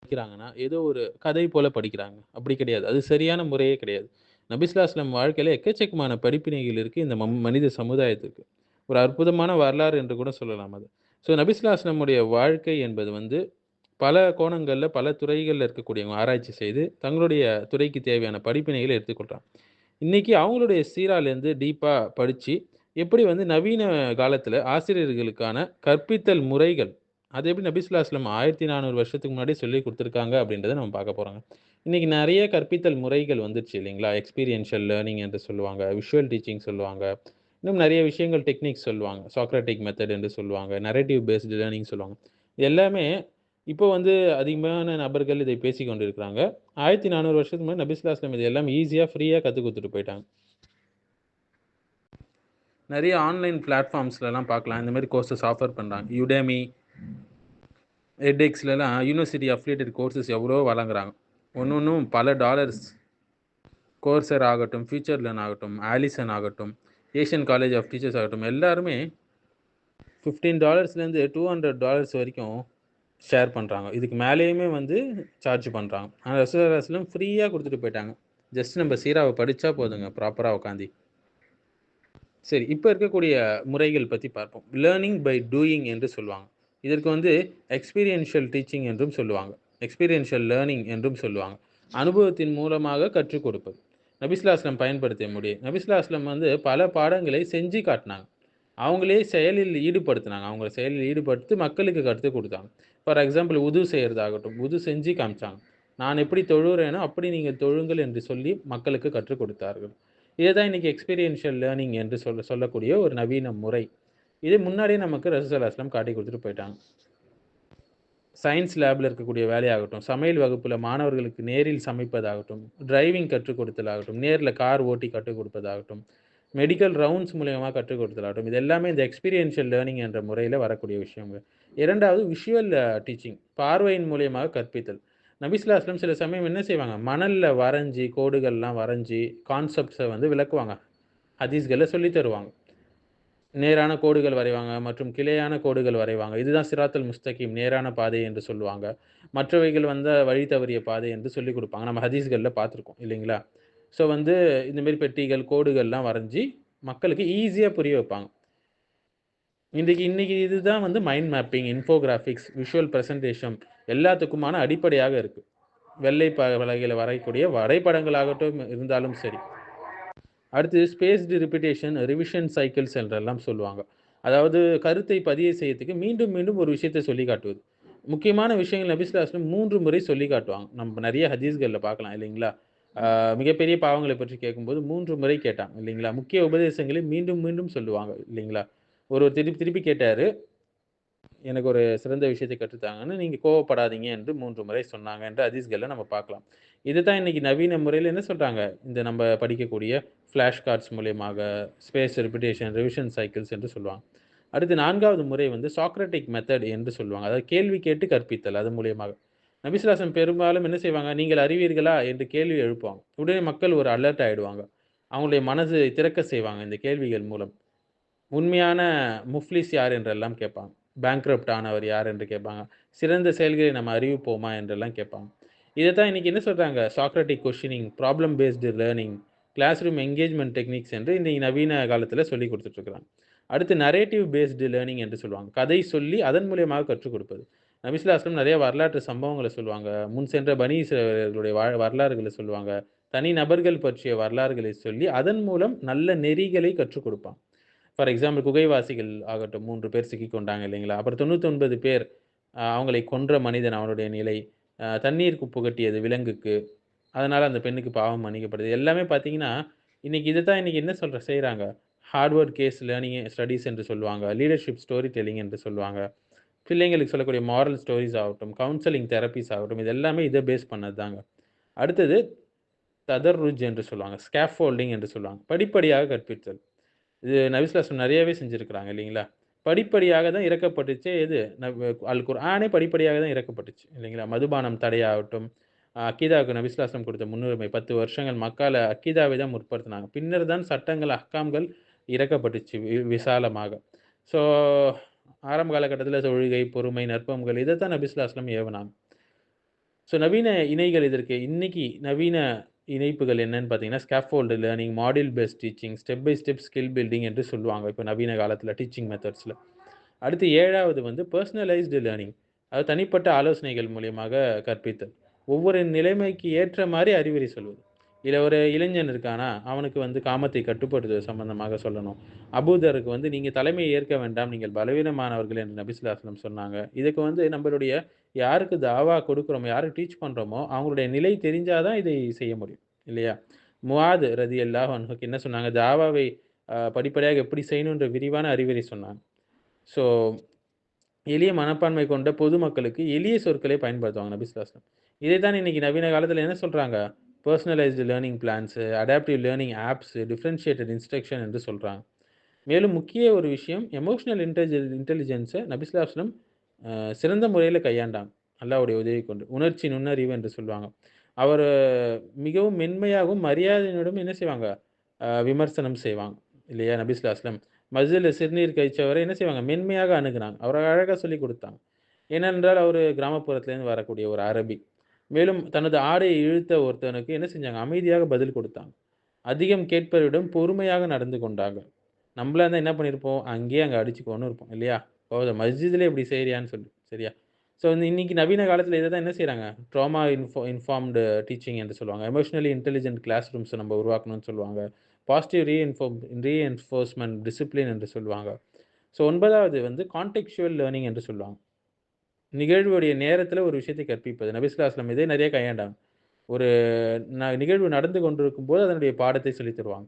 படிக்கிறாங்கன்னா, ஏதோ ஒரு கதை போல படிக்கிறாங்க. அப்படி கிடையாது. அது சரியான முறையே கிடையாது. நபி ஸல்லல்லாஹு அலைஹி வஸல்லம் வாழ்க்கையில எக்கச்சக்கமான படிப்பினைகள் இருக்கு இந்த மனித சமுதாயத்துக்கு. ஒரு அற்புதமான வரலாறு என்று கூட சொல்லலாம் அது. ஸோ நபி ஸல்லல்லாஹு அலைஹி வஸல்லம் உடைய வாழ்க்கை என்பது வந்து பல கோணங்கள்ல, பல துறைகள்ல இருக்கக்கூடியவங்க ஆராய்ச்சி செய்து, தங்களுடைய துறைக்கு தேவையான படிப்பினைகள எடுத்துக்கொள்றாங்க. இன்னைக்கு அவங்களுடைய சீராலேருந்து டீப்பா படிச்சு, எப்படி வந்து நவீன காலத்துல ஆசிரியர்களுக்கான கற்பித்தல் முறைகள், அது எப்படி நபி ஸல்லல்லாஹு அலைஹி வஸல்லம் 1400 வருஷத்துக்கு முன்னாடியே சொல்லிக் குடுத்துருக்காங்க அப்படின்றத நம்ம பார்க்க போறோங்க. இன்னைக்கு நெறைய கற்பித்தல் முறைகள் வந்துருச்சு இல்லைங்களா? எக்ஸ்பீரியன்ஷியல் லேர்னிங் என்று சொல்லுவாங்க. விஷுவல் டீச்சிங் சொல்லுவாங்க. இன்னும் நெறைய விஷயங்கள் டெக்னிக்ஸ் சொல்லுவாங்க. சாக்ராட்டிக் மெத்தட் என்று சொல்லுவாங்க. நரேட்டிவ் பேஸ்டு லேர்னிங் சொல்லுவாங்க. இது எல்லாமே இப்போ வந்து அதிகமான நபர்கள் இதை பேசிக் கொண்டிருக்கிறாங்க. 1400 வருஷத்துக்கு முன்னாடி நபி ஸல்லல்லாஹு அலைஹி வஸல்லம் இது எல்லாம் ஈஸியா, ஃப்ரீயா கத்துக் குடுத்துட்டு போயிட்டாங்க. நெறைய ஆன்லைன் பிளாட்ஃபார்ம்ஸ்லலாம் பார்க்கலாம். இந்த மாரி கோர்சஸ் ஆஃபர் பண்றாங்க. Udemy, edXலலாம் யூனிவர்சிட்டி அஃபிலியேட்டட் கோர்சஸ் எவ்வளவோ வழங்குறாங்க. ஒண்ணொண்ணும் பல டாலர்ஸ். Coursera ஆகட்டும், ஃபியூச்சர் லேர்ன் ஆகட்டும், ஆலிசன் ஆகட்டும், ஏசியன் காலேஜ் ஆஃப் டீச்சர்ஸ் ஆகட்டும், எல்லாருமே $15லேருந்து $200 வரைக்கும் ஷேர் பண்றாங்க. இதுக்கு மேலேயுமே வந்து சார்ஜ் பண்றாங்க. ஆனா ரசூலுல்லாஹி ஸல்லல்லாஹு அலைஹி வஸல்லம் ஃப்ரீயா குடுத்துட்டு போயிட்டாங்க. ஜஸ்ட் நம்ம சீராவ படிச்சா போதுங்க, ப்ராப்பரா உட்காந்து. சரி, இப்ப இருக்கக்கூடிய முறைகள் பத்தி பார்ப்போம். லேர்னிங் பை டூயிங் என்று சொல்லுவாங்க. இதற்கு வந்து எக்ஸ்பீரியன்ஷியல் டீச்சிங் என்றும் சொல்லுவாங்க. எக்ஸ்பீரியன்ஷியல் லேர்னிங் என்றும் சொல்லுவாங்க. அனுபவத்தின் மூலமாக கற்றுக் கொடுப்பது. நபி ஸல்லல்லாஹு அலைஹி வஸல்லம் பயன்படுத்திய முறை. நபி ஸல்லல்லாஹு அலைஹி வஸல்லம் வந்து பல பாடங்களை செஞ்சு காட்டுனாங்க. அவங்களே செயலில் ஈடுபடுத்துனாங்க. அவங்கள செயலில் ஈடுபடுத்தி மக்களுக்கு கத்துக் குடுத்தாங்க. ஃபார் எக்ஸாம்பிள் உது செய்றதாகட்டும், உது செஞ்சு காமிச்சாங்க. நான் எப்படி தொழுறேனோ, அப்படி நீங்கள் தொழுங்கள் என்று சொல்லி மக்களுக்கு கற்றுக் கொடுத்தார்கள். இதுதான் இன்னைக்கு எக்ஸ்பீரியன்ஷியல் லேர்னிங் என்று சொல்லக்கூடிய ஒரு நவீன முறை. இது முன்னாடியே நமக்கு ரசூலுல்லாஹி ஸல்லல்லாஹு அலைஹி வஸல்லம் காட்டிக் குடுத்துட்டு போயிட்டாங்க. சயன்ஸ் லேப்ல இருக்கக்கூடிய வேலையாகட்டும், சமையல் வகுப்புல மாணவர்களுக்கு நேரில் சமைப்பதாகட்டும், டிரைவிங் கற்றுக் கொடுத்தலாகட்டும், நேர்ல கார் ஓட்டி கற்றுக் கொடுப்பதாகட்டும், மெடிக்கல் ரவுண்ட்ஸ் மூலியமா கற்றுக் கொடுத்தலாகட்டும், இது எல்லாமே இந்த எக்ஸ்பீரியன்ஷியல் லேர்னிங் என்ற முறையில வரக்கூடிய விஷயங்கள். 2வது விஷுவல் டீச்சிங். பார்வையின் மூலியமாக கற்பித்தல். நபி ஸல்லல்லாஹு அலைஹி வஸல்லம் சில சமயம் என்ன செய்வாங்க, மணல்ல வரைஞ்சு, கோடுகள்லாம் வரைஞ்சு, கான்செப்ட்ஸ வந்து விளக்குவாங்க. ஹதீஸ்கள சொல்லி தருவாங்க. நேரான கோடுகள் வரைவாங்க மற்றும் கிளையான கோடுகள் வரைவாங்க. இதுதான் சிராத்துல் முஸ்தகீம், நேரான பாதை என்று சொல்லுவாங்க. மற்றவைகள் வந்து வழி தவறிய பாதை என்று சொல்லிக் குடுப்பாங்க. நம்ம ஹதீஸ்கள்ல பார்த்துருக்கோம் இல்லைங்களா? ஸோ வந்து இந்த மாரி பெட்டிகள், கோடுகள்லாம் வரைஞ்சு மக்களுக்கு ஈஸியா புரிய வைப்பாங்க. இன்னைக்கு இதுதான் வந்து மைண்ட் மேப்பிங், இன்ஃபோகிராபிக்ஸ், விஷுவல் பிரசன்டேஷன் எல்லாத்துக்குமான அடிப்படையாக இருக்கு. வெள்ளை பலகையில வரையக்கூடிய வரைபடங்களாகட்டும் இருந்தாலும் சரி. அடுத்து ஸ்பேஸ்டு ரிப்பிட்டேஷன், ரிவிஷன் சைக்கிள்ஸ் என்றெல்லாம் சொல்லுவாங்க. அதாவது கருத்தை பதிய செய்யறதுக்கு மீண்டும், மீண்டும் ஒரு விஷயத்த சொல்லிக் காட்டுவது. முக்கியமான விஷயங்கள் நபி ஸல்லல்லாஹு அலைஹி வஸல்லம் 3 முறை சொல்லிக் காட்டுவாங்க. நம்ம நெறைய ஹதீஸ்கள்ல பார்க்கலாம் இல்லைங்களா? மிகப்பெரிய பாவங்களை பற்றி கேட்கும்போது 3 முறை கேட்டாங்க இல்லைங்களா? முக்கிய உபதேசங்களை மீண்டும், மீண்டும் சொல்லுவாங்க இல்லைங்களா? ஒருவர் திருப்பி, திருப்பி கேட்டாரு. எனக்கு ஒரு சிறந்த விஷயத்தை கற்றுத்தாங்கன்னு, நீங்க கோவப்படாதீங்க என்று 3 முறை சொன்னாங்க என்று ஹதீஸ்கள்ல நம்ம பார்க்கலாம். இதுதான் இன்னைக்கு நவீன முறையில என்ன சொல்றாங்க, இந்த நம்ம படிக்கக்கூடிய ஃபிளாஷ் கார்ட்ஸ் மூலியமாக, ஸ்பேஸ் ரிப்பிட்டேஷன், ரிவிஷன் சைக்கிள்ஸ் என்று சொல்லுவாங்க. அடுத்து 4வது முறை வந்து சாக்ரட்டிக் மெத்தட் என்று சொல்லுவாங்க. அதாவது கேள்வி கேட்டு கற்பித்தல் அது மூலியமாக. நபி ஸல்லல்லாஹு அலைஹி வஸல்லம் பெரும்பாலும் என்ன செய்வாங்க, "நீங்கள் அறிவீர்களா?" என்று கேள்வி எழுப்புவாங்க. உடனே மக்கள் ஒரு அலர்ட் ஆயிடுவாங்க. அவங்களுடைய மனசு திறக்க செய்வாங்க இந்த கேள்விகள் மூலம். உண்மையான முஃப்லிஸ் யார் என்றெல்லாம் கேட்பாங்க. பேங்க்ரப்ட் ஆனவர் யார் என்று கேட்பாங்க. சிறந்த செயல்களை நம்ம அறிவிப்போமா என்றெல்லாம் கேட்பாங்க. இதத்தான் இன்னைக்கு என்ன சொல்றாங்க, Socratic questioning, problem based learning, classroom engagement techniques என்று இன்னைக்கு நவீன காலத்தில சொல்லிக் குடுத்துட்டு இருக்கிறாங்க. அடுத்து நரேட்டிவ் பேஸ்டு லேர்னிங் என்று சொல்லுவாங்க. கதை சொல்லி அதன் மூலியமாக கற்றுக் கொடுப்பது. நபி ஸல்லல்லாஹு அலைஹி வஸல்லம் நிறைய வரலாற்று சம்பவங்கள சொல்லுவாங்க. முன் சென்ற பனி இஸ்ரவேலர்களுடைய வரலாறுகள சொல்லுவாங்க. தனி நபர்கள் பற்றிய வரலாறுகளை சொல்லி, அதன் மூலம் நல்ல நெறிகளை கற்றுக் கொடுப்பாங்க. ஃபார் எக்ஸாம்பிள் குகைவாசிகள் ஆகட்டும் 3 பேர் சிக்கிக் கொண்டாங்க இல்லைங்களா? அப்புறம் 99 பேர் அவங்களை கொன்ற மனிதன் அவனுடைய நிலை, தண்ணீருக்கு புகட்டியது விலங்குக்கு. அதனால அந்த பெண்ணுக்கு பாவம் மன்னிக்கப்படுது. எல்லாமே பார்த்தீங்கன்னா, இன்னைக்கு என்ன செய்றாங்க? ஹார்வர்ட் கேஸ் லேர்னிங் ஸ்டடீஸ் என்று சொல்லுவாங்க. லீடர்ஷிப் ஸ்டோரி டெல்லிங் என்று சொல்லுவாங்க. பிள்ளைங்களுக்கு சொல்லக்கூடிய மாரல் ஸ்டோரீஸ் ஆகட்டும், கவுன்சிலிங் தெரப்பீஸ் ஆகட்டும், இது எல்லாமே இத பேஸ் பண்ணது தாங்க. அடுத்தது ததர்ருஜ் என்று சொல்லுவாங்க. ஸ்கேஃபோல்டிங் என்று சொல்லுவாங்க. படிப்படியாக கற்பித்தல். இது நபி ஸல்லல்லாஹு அலைஹி வஸல்லம் நெறையவே செஞ்சிருக்கிறாங்க இல்லைங்களா? படிப்படியாக தான் இறக்கப்பட்டுச்சே எது? அல் குர்ஆனே படிப்படியாக தான் இறக்கப்பட்டுச்சு இல்லைங்களா? மதுபானம் தடையாகட்டும், அக்கீதாவுக்கு நபி ஸல்லல்லாஹு அலைஹி வஸல்லம் கொடுத்த முன்னுரிமை 10 வருஷங்கள் மக்கால அக்கீதாவை தான் முற்படுத்துனாங்க. பின்னர் தான் சட்டங்கள், அஹ்காம்கள் இறக்கப்பட்டுச்சு விசாலமாக. ஸோ ஆரம்ப காலகட்டத்தில தொழுகை, பொறுமை, நற்பண்புகள் இதத்தான் நபி ஸல்லல்லாஹு அலைஹி வஸல்லம் ஏவுனாங்க. ஸோ நவீன இணைகள் இதற்கு இன்னைக்கு நவீன இணைப்புகள் என்னன்னு பார்த்தீங்கன்னா, scaffold learning, module based teaching, step by step skill building என்று சொல்லுவாங்க. இப்ப நவீன காலத்தில டீச்சிங் மெத்தட்ஸ்ல. அடுத்து 7வது வந்து பெர்சனலைஸ்டு லேர்னிங். அது தனிப்பட்ட ஆலோசனைகள் மூலியமாக கற்பித்தல். ஒவ்வொரு நிலைமைக்கு ஏற்ற மாரி அறிவுரை சொல்வது. இதுல ஒரு இளைஞன் இருக்கானா, அவனுக்கு வந்து காமத்தை கட்டுப்படுத்துவது சம்பந்தமாக சொல்லணும். அபூதருக்கு வந்து நீங்க தலைமையை ஏற்க வேண்டாம், நீங்கள் பலவீனமானவர்கள் என்று நபி ஸல்லல்லாஹு அலைஹி வஸல்லம் சொன்னாங்க. இதுக்கு வந்து நம்மளுடைய யாருக்கு தாவா கொடுக்குறோமோ, யாருக்கு டீச் பண்றோமோ, அவங்களுடைய நிலை தெரிஞ்சா தான் இதை செய்ய முடியும். இல்லையா? முஆத் ரலியல்லாஹு அன்ஹுக்கு என்ன சொன்னாங்க? தாவாவை படிப்படியாக எப்படி செய்யணுன்ற விரிவான அறிவுரை சொன்னாங்க. ஸோ எளிய மனப்பான்மை கொண்ட பொதுமக்களுக்கு எளிய சொற்களை பயன்படுத்துவாங்க நபி ஸல்லல்லாஹு அலைஹி வஸல்லம். இதைத்தான் இன்னைக்கு நவீன காலத்துல என்ன சொல்றாங்க? Personalised learning plans, adaptive learning apps, differentiated instruction என்று சொல்றாங்க. மேலும் முக்கிய ஒரு விஷயம் எமோஷனல் இன்டெலிஜென்ஸ நபி ஸல்லல்லாஹு அலைஹி வஸல்லம் சிறந்த முறையில கையாண்டாங்க. அல்லாஹ்வுடைய உதவி கொண்டு. உணர்ச்சி நுண்ணறிவு என்று சொல்லுவாங்க. அவரு மிகவும் மென்மையாகவும், மரியாதையுடனும் என்ன செய்வாங்க? விமர்சனம் செய்வாங்க. இல்லையா? நபி ஸல்லல்லாஹு அலைஹி வஸல்லம் மஸ்ஜித்ல சிறுநீர் கழிச்சவரை என்ன செய்வாங்க? மென்மையாக அணுகுனாங்க. அவரு அழகா சொல்லிக் குடுத்தாங்க. ஏனென்றால், அவரு கிராமப்புறத்திலேருந்து வரக்கூடிய ஒரு அரபி. மேலும் தனது ஆடைய இழுத்த ஒருத்தனுக்கு என்ன செஞ்சாங்க? அமைதியாக பதில் குடுத்தாங்க. அதிகம் கேட்பவரிடம் பொறுமையாக நடந்து கொண்டாங்க. நம்மளா இருந்தா என்ன பண்ணியிருப்போம்? அங்கேயே அங்க அடிச்சு கொன்னு இருப்போம். இல்லையா? மஸ்ஜித்லயே இப்படி செய்றியான்னு சொல்லி. சரியா? ஸோ இன்னைக்கு நவீன காலத்தில இத தான் என்ன செய்றாங்க? ட்ராமா இன்ஃபார்ம்டு டீச்சிங் என்று சொல்லுவாங்க. எமோஷனலி இன்டெலிஜென்ட் கிளாஸ் ரூம்ஸ நம்ம உருவாக்கணும்னு சொல்லுவாங்க. பாசிட்டிவ் ரீஎன்ஃபோர்ஸ்மென்ட் டிசிப்ளின் என்று சொல்லுவாங்க. ஸோ 9வது வந்து கான்டெக்ஸ்சுவல் லேர்னிங் என்று சொல்லுவாங்க. நிகழ்வுடைய நேரத்தில ஒரு விஷயத்தை கற்பிப்பது. நபி ஸல்லல்லாஹு அலைஹி வஸல்லம் இதை நெறைய கையாண்டாங்க. ஒரு நிகழ்வு நடந்து கொண்டிருக்கும்போது அதனுடைய பாடத்தை சொல்லித் தருவாங்க.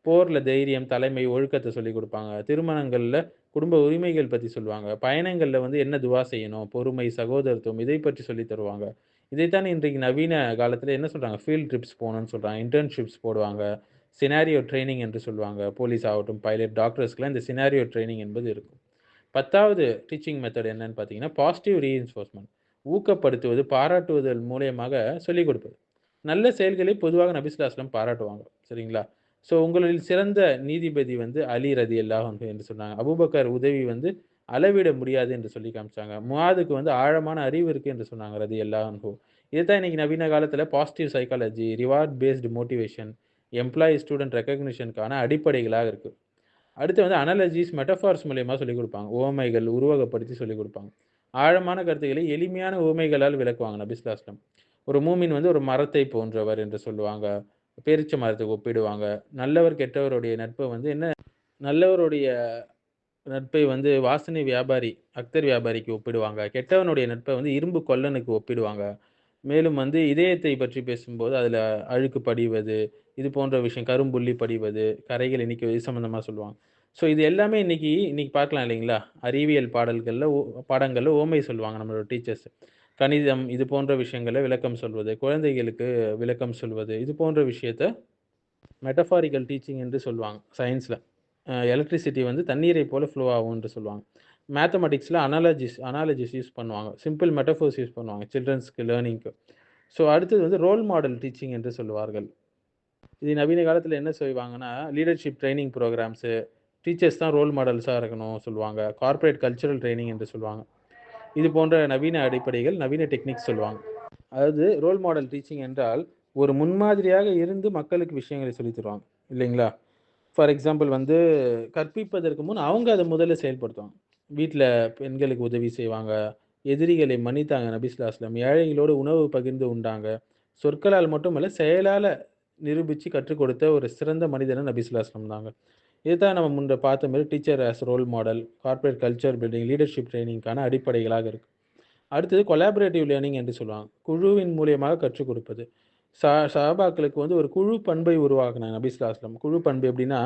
போர்ல தைரியம், தலைமை, ஒழுக்கத்த சொல்லிக் குடுப்பாங்க. திருமணங்கள்ல குடும்ப உரிமைகள் பத்தி சொல்லுவாங்க. பயணங்கள்ல வந்து என்ன துவா செய்யணும், பொறுமை, சகோதரத்துவம் இதை பற்றி சொல்லித் தருவாங்க. இதைத்தான் இன்றைக்கு நவீன காலத்தில என்ன சொல்றாங்க? ஃபீல்ட் ட்ரிப்ஸ் போணும்னு சொல்றாங்க. இன்டர்ன்ஷிப்ஸ் போடுவாங்க. சினாரியோ ட்ரெய்னிங் என்று சொல்லுவாங்க. போலீஸ் ஆகட்டும், பைலட், டாக்டர்ஸ்க்குலாம் இந்த சினாரியோ ட்ரெய்னிங் என்பது இருக்கும். 10வது டீச்சிங் மெத்தட் என்னன்னு பார்த்தீங்கன்னா, பாசிட்டிவ் ரீஇன்ஃபோர்ஸ்மென்ட். ஊக்கப்படுத்துவது, பாராட்டுவதன் மூலியமாக சொல்லிக் கொடுப்பது. நல்ல செயல்களை பொதுவாக நபி ஸல்லல்லாஹு அலைஹி வஸல்லம் பாராட்டுவாங்க. சரிங்களா? ஸோ உங்களில் சிறந்த நீதிபதி வந்து அலி ரலியல்லாஹு அன்ஹு என்று சொன்னாங்க. அபூபக்கர் உதவி வந்து அளவிட முடியாது என்று சொல்லி காமிச்சாங்க. முஆதுக்கு வந்து ஆழமான அறிவு இருக்கு என்று சொன்னாங்க ரலியல்லாஹு அன்ஹு. இதுதான் இன்னைக்கு நவீன காலத்தில positive psychology, reward based motivation, employee student ரெகக்னிஷன்க்கான அடிப்படைகளாக இருக்கு. அடுத்து வந்து அனாலஜிஸ், மெட்டஃபார்ஸ் மூலியமா சொல்லிக் குடுப்பாங்க. உவமைகள் உருவகப்படுத்தி சொல்லிக் குடுப்பாங்க. ஆழமான கருத்துக்களை எளிமையான உவமைகளால் விளக்குவாங்க நபி ஸல்லல்லாஹு அலைஹி வஸல்லம். ஒரு மூமின் வந்து ஒரு மரத்தை போன்றவர் என்று சொல்லுவாங்க. பேரீச்ச மரத்துக்கு ஒப்பிடுவாங்க. நல்லவர் கெட்டவருடைய நட்ப வந்து என்ன நல்லவருடைய நட்பை வந்து வாசனை வியாபாரி, அக்தர் வியாபாரிக்கு ஒப்பிடுவாங்க. கெட்டவனுடைய நட்பை வந்து இரும்பு கொல்லனுக்கு ஒப்பிடுவாங்க. மேலும் வந்து இதயத்தை பற்றி பேசும்போது, அதில அழுக்கு படிவது, இது போன்ற விஷயம் கரும்புள்ளி படிவது, கறைகளை நீக்குவது இது சம்மந்தமா சொல்லுவாங்க. ஸோ இது எல்லாமே இன்னைக்கு இன்னைக்கு பார்க்கலாம் இல்லைங்களா? அறிவியல் பாடங்கள்ல உவமை சொல்லுவாங்க நம்மளோட டீச்சர்ஸ். கணிதம் இது போன்ற விஷயங்கள விளக்கம் சொல்வது, குழந்தைகளுக்கு விளக்கம் சொல்வது, இது போன்ற விஷயத்த மெட்டபாரிக்கல் டீச்சிங் என்று சொல்லுவாங்க சயன்ஸ்ல. எலக்ட்ரிசிட்டி வந்து தண்ணீரை போல ஃப்ளோ ஆகும் என்று சொல்லுவாங்க. மேத்தமேட்டிக்ஸ்ல அனாலஜிஸ் யூஸ் பண்ணுவாங்க. சிம்பிள் மெட்டஃபோர்ஸ் யூஸ் பண்ணுவாங்க சில்ட்ரன்ஸ்க்கு லேர்னிங்க்கு. ஸோ அடுத்தது வந்து ரோல் மாடல் டீச்சிங் என்று சொல்லுவார்கள். இது நவீன காலத்தில என்ன செய்வாங்கன்னா, லீடர்ஷிப் ட்ரெய்னிங் புரோகிராம்ஸு, டீச்சர்ஸ் தான் ரோல் மாடல்ஸா இருக்கணும் சொல்லுவாங்க. கார்ப்பரேட் கல்ச்சுரல் ட்ரெய்னிங் என்று சொல்லுவாங்க. இது போன்ற நவீன அடிப்படைகள், நவீன டெக்னிக்ஸ் சொல்லுவாங்க. அதாவது ரோல் மாடல் டீச்சிங் என்றால், ஒரு முன்மாதிரியாக இருந்து மக்களுக்கு விஷயங்களை சொல்லித் தருவாங்க. இல்லைங்களா? ஃபார் எக்ஸாம்பிள் வந்து கற்பிப்பதற்கு முன் அவங்க அத முதல்ல செயல்படுத்துவாங்க. வீட்ல பெண்களுக்கு உதவி செய்வாங்க. எதிரிகளை மன்னித்தாங்க நபி ஸல்லல்லாஹு அலைஹி வஸல்லம். ஏழைகளோடு உணவு பகிர்ந்து உண்டாங்க. சொற்களால் மட்டுமல்ல, செயலால நிரூபிச்சு கற்றுக் கொடுத்த ஒரு சிறந்த மனிதனா நபி ஸல்லல்லாஹு அலைஹி வஸல்லம் தாங்க. இதுதான் நம்ம முன்ன பார்த்த மாரி teacher as role model, corporate culture building, leadership ட்ரெய்னிங்க்கான அடிப்படைகளாக இருக்கு. அடுத்தது கொலாபரேட்டிவ் லேர்னிங் என்று சொல்லுவாங்க. குழுவின் மூலியமாக கற்றுக் கொடுப்பது. சஹாபாக்களுக்கு வந்து ஒரு குழு பண்பை உருவாக்குனாங்க நபி ஸல்லல்லாஹு அலைஹி வஸல்லம். குழு பண்பு எப்படின்னா,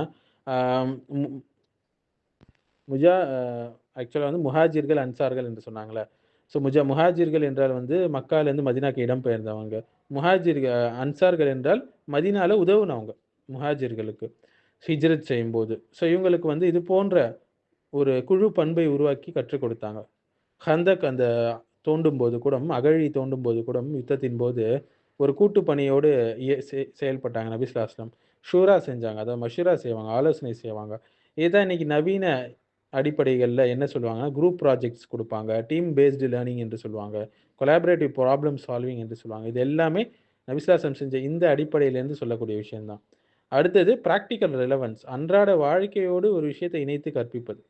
ஆ மு முஜா அ ஆக்சுவலா வந்து முஹாஜிர்கள், அன்சார்கள் என்று சொன்னாங்கல்ல. ஸோ முஹாஜிர்கள் என்றால் வந்து மக்காலேருந்து மதீனாக்கு இடம்பெயர்ந்தவங்க. அன்சார்கள் என்றால் மதீனால உதவுனவங்க, முஹாஜிர்களுக்கு. ஹிஜ்ரத் செய்யும்போது. ஸோ இவங்களுக்கு வந்து இது போன்ற ஒரு குழு பண்பை உருவாக்கி கற்றுக் கொடுத்தாங்க. ஹந்தக் அந்த தோண்டும்போது கூட, அகழி தோண்டும்போது கூட யுத்தத்தின் போது ஒரு கூட்டு பணியோடு செயல்பட்டாங்க நபி ஸல்லல்லாஹு அலைஹி வஸல்லம். ஷூரா செஞ்சாங்க. அதாவது மஷூரா செய்வாங்க. ஆலோசனை செய்வாங்க. இதுதான் இன்னைக்கு நவீன அடிப்படைகள்ல என்ன சொல்லுவாங்கன்னா, குரூப் ப்ராஜெக்ட்ஸ் குடுப்பாங்க. டீம் பேஸ்டு லேர்னிங் என்று சொல்லுவாங்க. கொலாபரேட்டிவ் ப்ராப்ளம் சால்விங் என்று சொல்லுவாங்க. இது எல்லாமே நபிஸ்லாசம் செஞ்ச இந்த அடிப்படையிலேருந்து சொல்லக்கூடிய விஷயம்தான். அடுத்தது ப்ராக்டிக்கல் ரிலவன்ஸ், அன்றாட வாழ்க்கையோடு ஒரு விஷயத்தை இணைத்து கற்பிப்பது.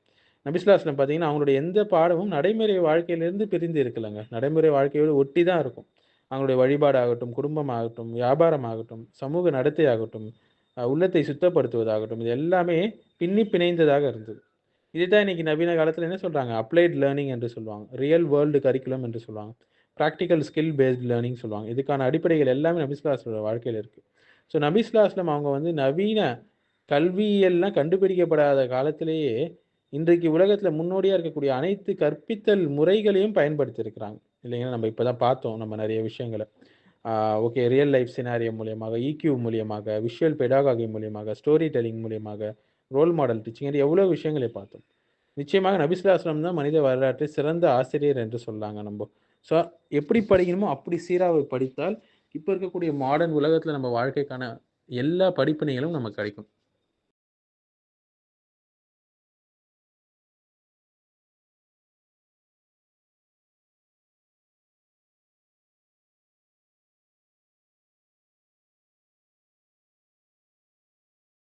நபிஸ்லாஸ்லம் பார்த்தீங்கன்னா அவங்களுடைய எந்த பாடமும் நடைமுறை வாழ்க்கையிலேருந்து பிரிந்து இருக்கலைங்க. நடைமுறை வாழ்க்கையோடு ஒட்டி தான் இருக்கும். அவங்களுடைய வழிபாடாகட்டும், குடும்பமாகட்டும், வியாபாரமாகட்டும், சமூக நடத்தை ஆகட்டும், உள்ளத்தை சுத்தப்படுத்துவதாகட்டும், இது எல்லாமே பின்னி பிணைந்ததாக இருந்தது. இதுதான் இன்னைக்கு நவீன காலத்தில் என்ன சொல்கிறாங்க, அப்ளைட் லேர்னிங் என்று சொல்லுவாங்க, ரியல் வேர்ல்டு கரிக்குலம் என்று சொல்லுவாங்க, ப்ராக்டிக்கல் ஸ்கில் பேஸ்ட் லேர்னிங் சொல்லுவாங்க. இதுக்கான அடிப்படைகள் எல்லாமே நபிஸ்லாஸ்லோட வாழ்க்கையில் இருக்குது. ஸோ நபிஸ்லாஸ்லம் அவங்க வந்து நவீன கல்வியெல்லாம் கண்டுபிடிக்கப்படாத காலத்திலேயே இன்றைக்கு உலகத்தில் முன்னோடியாக இருக்கக்கூடிய அனைத்து கற்பித்தல் முறைகளையும் பயன்படுத்தியிருக்கிறாங்க இல்லைங்களா. நம்ம இப்போ தான் பார்த்தோம் நம்ம நிறைய விஷயங்களை. ஓகே, ரியல் லைஃப் சினாரியோ மூலியமாக, இக்யூ மூலியமாக, விஷுவல் பெடாகாகி மூலியமாக, ஸ்டோரி டெல்லிங் மூலியமாக, ரோல் மாடல் டீச்சிங், எவ்வளோ விஷயங்களை பார்த்தோம். நிச்சயமாக நபிஸ்லாஸ்லம் தான் மனித வரலாற்றை சிறந்த ஆசிரியர் என்று சொல்லாங்க நம்ம. ஸோ எப்படி படிக்கணுமோ அப்படி சீராவை படித்தால் இப்போ இருக்கக்கூடிய மாடர்ன் உலகத்தில் நம்ம வாழ்க்கைக்கான எல்லா படிப்பினைகளும் நமக்கு கிடைக்கும்.